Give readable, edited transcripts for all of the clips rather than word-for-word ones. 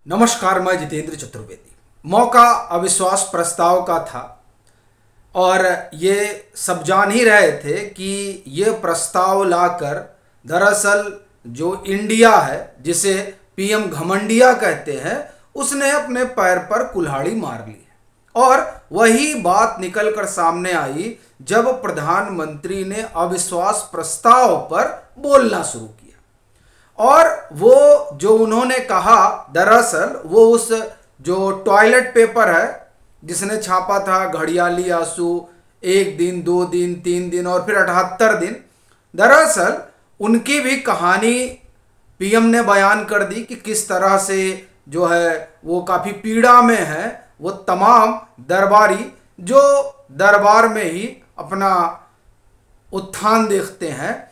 नमस्कार, मैं जितेंद्र चतुर्वेदी। मौका अविश्वास प्रस्ताव का था और ये सब जान ही रहे थे कि ये प्रस्ताव लाकर दरअसल जो इंडिया है, जिसे पीएम घमंडिया कहते हैं, उसने अपने पैर पर कुल्हाड़ी मार ली है। और वही बात निकलकर सामने आई जब प्रधानमंत्री ने अविश्वास प्रस्ताव पर बोलना शुरू किया। और वो जो उन्होंने कहा, दरअसल वो उस जो टॉयलेट पेपर है जिसने छापा था घड़ियाली आंसू, 1 दिन 2 दिन 3 दिन और फिर 78 दिन, दरअसल उनकी भी कहानी पीएम ने बयान कर दी कि किस तरह से जो है वो काफ़ी पीड़ा में है। वो तमाम दरबारी जो दरबार में ही अपना उत्थान देखते हैं,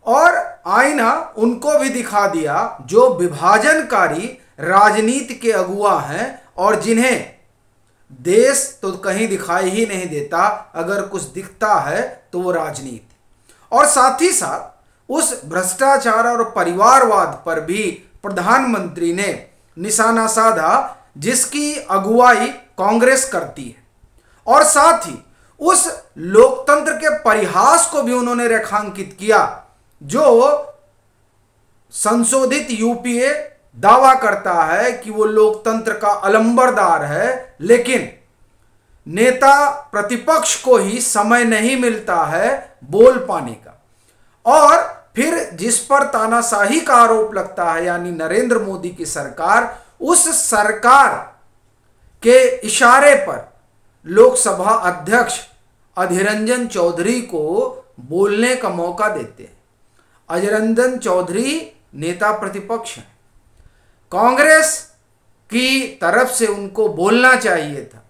और आईना उनको भी दिखा दिया जो विभाजनकारी राजनीति के अगुआ हैं और जिन्हें देश तो कहीं दिखाई ही नहीं देता, अगर कुछ दिखता है तो वो राजनीति। और साथ ही साथ उस भ्रष्टाचार और परिवारवाद पर भी प्रधानमंत्री ने निशाना साधा जिसकी अगुवाई कांग्रेस करती है। और साथ ही उस लोकतंत्र के परिहास को भी उन्होंने रेखांकित किया जो संशोधित यूपीए दावा करता है कि वो लोकतंत्र का अलंबरदार है, लेकिन नेता प्रतिपक्ष को ही समय नहीं मिलता है बोल पाने का। और फिर जिस पर तानाशाही का आरोप लगता है, यानी नरेंद्र मोदी की सरकार, उस सरकार के इशारे पर लोकसभा अध्यक्ष अधीर रंजन चौधरी को बोलने का मौका देते हैं। अधीर रंजन चौधरी नेता प्रतिपक्ष हैं, कांग्रेस की तरफ से उनको बोलना चाहिए था।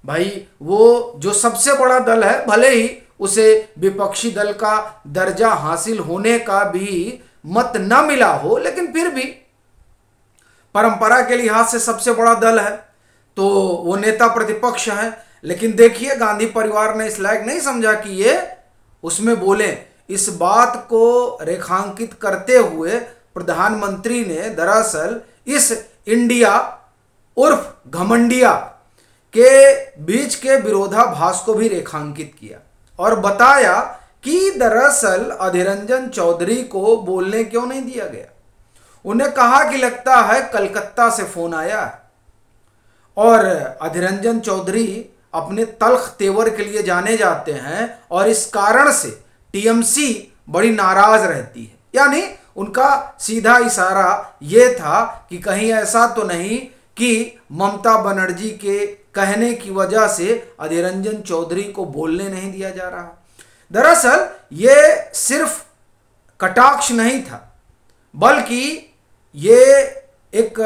भाई, वो जो सबसे बड़ा दल है, भले ही उसे विपक्षी दल का दर्जा हासिल होने का भी मत न मिला हो, लेकिन फिर भी परंपरा के लिहाज से सबसे बड़ा दल है तो वो नेता प्रतिपक्ष है। लेकिन देखिए, गांधी परिवार ने इस लायक नहीं समझा कि ये उसमें बोले। इस बात को रेखांकित करते हुए प्रधानमंत्री ने दरअसल इस इंडिया उर्फ घमंडिया के बीच के विरोधाभास को भी रेखांकित किया और बताया कि दरअसल अधीर रंजन चौधरी को बोलने क्यों नहीं दिया गया। उन्हें कहा कि लगता है कलकत्ता से फोन आया है। और अधीर रंजन चौधरी अपने तल्ख तेवर के लिए जाने जाते हैं और इस कारण से टीएमसी बड़ी नाराज रहती है। यानी उनका सीधा इशारा यह था कि कहीं ऐसा तो नहीं कि ममता बनर्जी के कहने की वजह से अधीर रंजन चौधरी को बोलने नहीं दिया जा रहा। दरअसल यह सिर्फ कटाक्ष नहीं था, बल्कि ये एक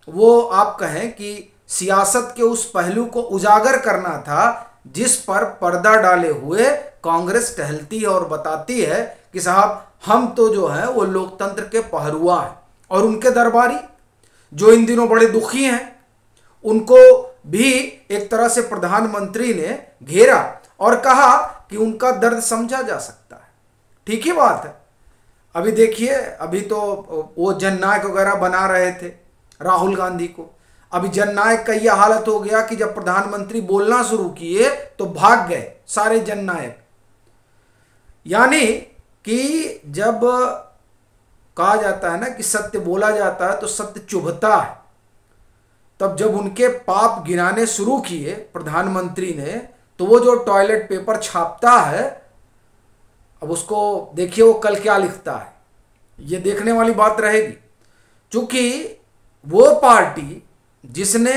वो आप कहें कि सियासत के उस पहलू को उजागर करना था जिस पर पर्दा डाले हुए कांग्रेस टहलती है और बताती है कि साहब, हम तो जो है वो लोकतंत्र के पहरुआ हैं। और उनके दरबारी जो इन दिनों बड़े दुखी हैं, उनको भी एक तरह से प्रधानमंत्री ने घेरा और कहा कि उनका दर्द समझा जा सकता है। ठीक ही बात है। अभी देखिए, अभी तो वो जननायक वगैरह बना रहे थे राहुल गांधी को। अभी जननायक का यह हालत हो गया कि जब प्रधानमंत्री बोलना शुरू किए तो भाग गए सारे जननायक। यानी कि जब कहा जाता है ना कि सत्य बोला जाता है तो सत्य चुभता है, तब जब उनके पाप गिनाने शुरू किए प्रधानमंत्री ने, तो वो जो टॉयलेट पेपर छापता है, अब उसको देखिए वो कल क्या लिखता है। ये देखने वाली बात रहेगी, क्योंकि वो पार्टी जिसने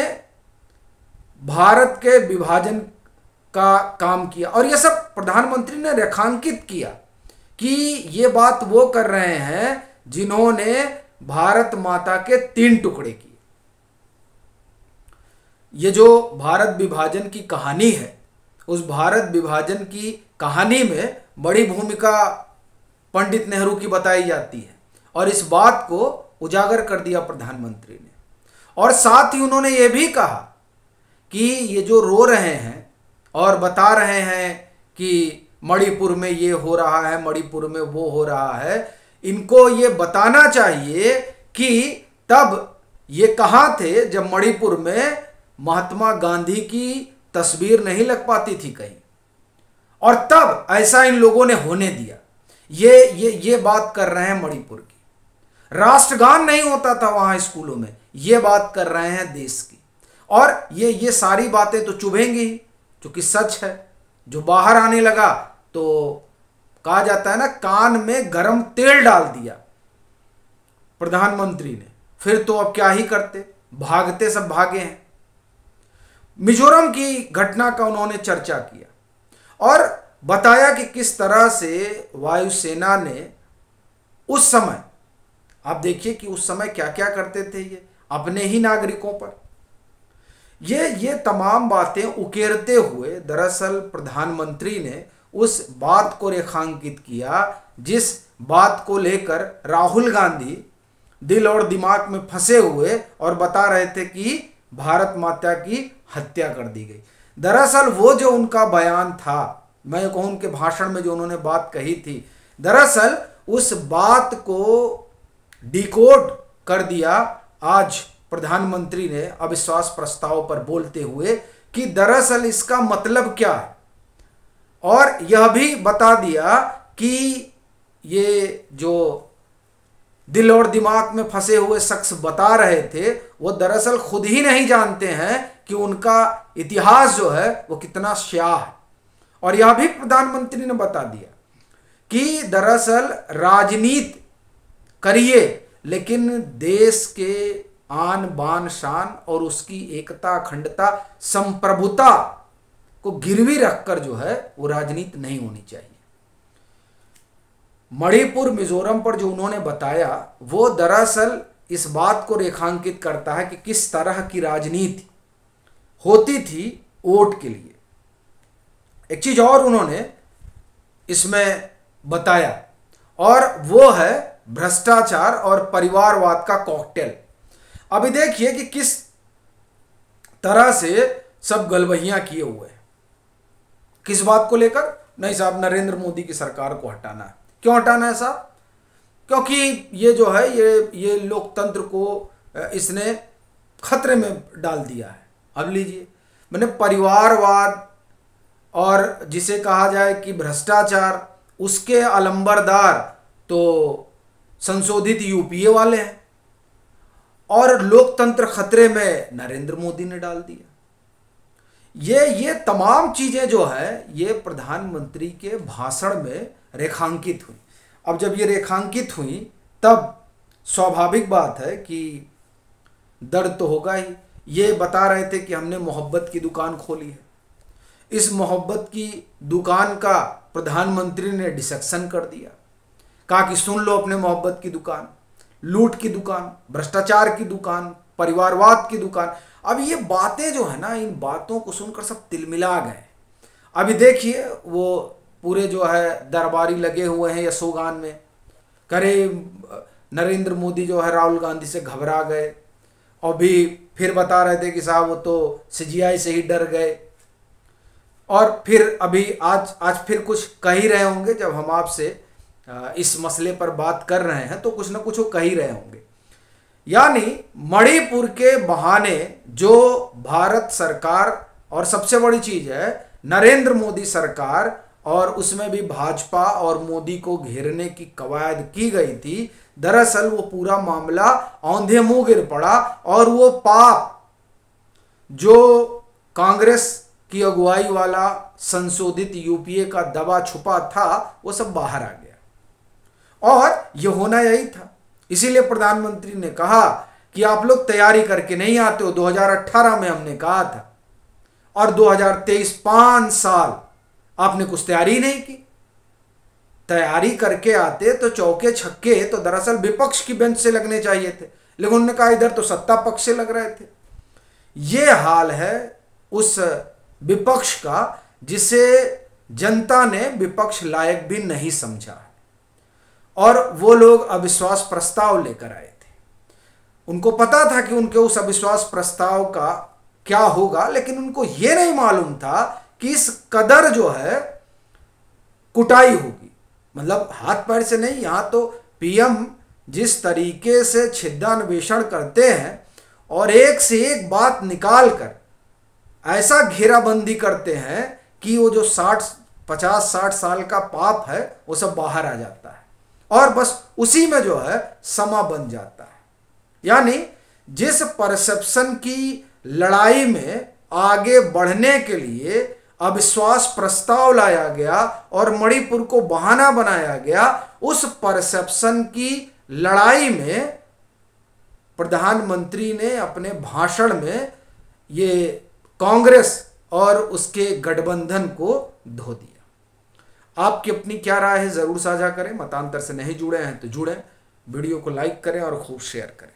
भारत के विभाजन का काम किया, और ये सब प्रधानमंत्री ने रेखांकित किया कि ये बात वो कर रहे हैं जिन्होंने भारत माता के 3 टुकड़े किए। ये जो भारत विभाजन की कहानी है, उस भारत विभाजन की कहानी में बड़ी भूमिका पंडित नेहरू की बताई जाती है, और इस बात को उजागर कर दिया प्रधानमंत्री ने। और साथ ही उन्होंने ये भी कहा कि ये जो रो रहे हैं और बता रहे हैं कि मणिपुर में ये हो रहा है, मणिपुर में वो हो रहा है, इनको ये बताना चाहिए कि तब ये कहाँ थे जब मणिपुर में महात्मा गांधी की तस्वीर नहीं लग पाती थी कहीं, और तब ऐसा इन लोगों ने होने दिया। ये बात कर रहे हैं मणिपुर की। राष्ट्रगान नहीं होता था वहां स्कूलों में, ये बात कर रहे हैं देश की। और ये सारी बातें तो चुभेंगी ही, क्योंकि सच है। जो बाहर आने लगा तो कहा जाता है ना, कान में गरम तेल डाल दिया प्रधानमंत्री ने, फिर तो अब क्या ही करते, भागते सब भागे हैं। मिजोरम की घटना का उन्होंने चर्चा किया और बताया कि किस तरह से वायुसेना ने उस समय, आप देखिए कि उस समय क्या क्या करते थे ये अपने ही नागरिकों पर। ये तमाम बातें उकेरते हुए दरअसल प्रधानमंत्री ने उस बात को रेखांकित किया जिस बात को लेकर राहुल गांधी दिल और दिमाग में फंसे हुए और बता रहे थे कि भारत माता की हत्या कर दी गई। दरअसल वो जो उनका बयान था, मैं कहूँ उनके भाषण में जो उन्होंने बात कही थी, दरअसल उस बात को डिकोड कर दिया आज प्रधानमंत्री ने अविश्वास प्रस्ताव पर बोलते हुए कि दरअसल इसका मतलब क्या है, और यह भी बता दिया कि ये जो दिल और दिमाग में फंसे हुए शख्स बता रहे थे वो दरअसल खुद ही नहीं जानते हैं कि उनका इतिहास जो है वो कितना स्याह है। और यह भी प्रधानमंत्री ने बता दिया कि दरअसल राजनीति करिए लेकिन देश के आन बान शान और उसकी एकता अखंडता संप्रभुता को गिरवी रखकर जो है वो राजनीति नहीं होनी चाहिए। मणिपुर मिजोरम पर जो उन्होंने बताया वो दरअसल इस बात को रेखांकित करता है कि किस तरह की राजनीति होती थी वोट के लिए। एक चीज और उन्होंने इसमें बताया और वो है भ्रष्टाचार और परिवारवाद का कॉकटेल। अभी देखिए कि किस तरह से सब गलबहियां किए हुए हैं। किस बात को लेकर? नहीं साहब, नरेंद्र मोदी की सरकार को हटाना है। क्यों हटाना है साहब? क्योंकि ये जो है ये लोकतंत्र को इसने खतरे में डाल दिया है। अब लीजिए, मैंने परिवारवाद और जिसे कहा जाए कि भ्रष्टाचार, उसके अलंबरदार तो संशोधित यूपीए वाले हैं और लोकतंत्र खतरे में नरेंद्र मोदी ने डाल दिया। ये तमाम चीजें जो है ये प्रधानमंत्री के भाषण में रेखांकित हुई। अब जब ये रेखांकित हुई तब स्वाभाविक बात है कि दर्द तो होगा ही। ये बता रहे थे कि हमने मोहब्बत की दुकान खोली है। इस मोहब्बत की दुकान का प्रधानमंत्री ने डिसेक्शन कर दिया, कहा कि सुन लो अपने मोहब्बत की दुकान, लूट की दुकान, भ्रष्टाचार की दुकान, परिवारवाद की दुकान। अब ये बातें जो है ना, इन बातों को सुनकर सब तिलमिला गए। अभी देखिए वो पूरे जो है दरबारी लगे हुए हैं यशोगान में, करे नरेंद्र मोदी जो है राहुल गांधी से घबरा गए और भी फिर बता रहे थे कि साहब वो तो सीजीआई से ही डर गए। और फिर अभी आज फिर कुछ कह ही रहे होंगे, जब हम आपसे इस मसले पर बात कर रहे हैं तो कुछ ना कुछ वो कह ही रहे होंगे। यानी मणिपुर के बहाने जो भारत सरकार और सबसे बड़ी चीज है नरेंद्र मोदी सरकार और उसमें भी भाजपा और मोदी को घेरने की कवायद की गई थी, दरअसल वो पूरा मामला औंधे मुंह गिर पड़ा और वो पाप जो कांग्रेस की अगुवाई वाला संशोधित यूपीए का दबा छुपा था वो सब बाहर आ गया। और ये होना यही था। इसीलिए प्रधानमंत्री ने कहा कि आप लोग तैयारी करके नहीं आते हो। 2018 में हमने कहा था और 2023 5 साल आपने कुछ तैयारी नहीं की। तैयारी करके आते तो चौके छक्के तो दरअसल विपक्ष की बेंच से लगने चाहिए थे, लेकिन उन्होंने कहा इधर तो सत्ता पक्ष से लग रहे थे। ये हाल है उस विपक्ष का जिसे जनता ने विपक्ष लायक भी नहीं समझा है। और वो लोग अविश्वास प्रस्ताव लेकर आए थे। उनको पता था कि उनके उस अविश्वास प्रस्ताव का क्या होगा, लेकिन उनको यह नहीं मालूम था कि इस कदर जो है कुटाई होगी। मतलब हाथ पैर से नहीं, यहां तो पीएम जिस तरीके से छिद्रान्वेषण करते हैं और एक से एक बात निकाल कर ऐसा घेराबंदी करते हैं कि वो जो 50-60 साल का पाप है वो सब बाहर आ जाता है और बस उसी में जो है समा बन जाता है। यानी जिस परसेप्शन की लड़ाई में आगे बढ़ने के लिए अविश्वास प्रस्ताव लाया गया और मणिपुर को बहाना बनाया गया, उस परसेप्शन की लड़ाई में प्रधानमंत्री ने अपने भाषण में ये कांग्रेस और उसके गठबंधन को धो दिया। आपकी अपनी क्या राय है जरूर साझा करें। मतांतर से नहीं जुड़े हैं तो जुड़ें, वीडियो को लाइक करें और खूब शेयर करें।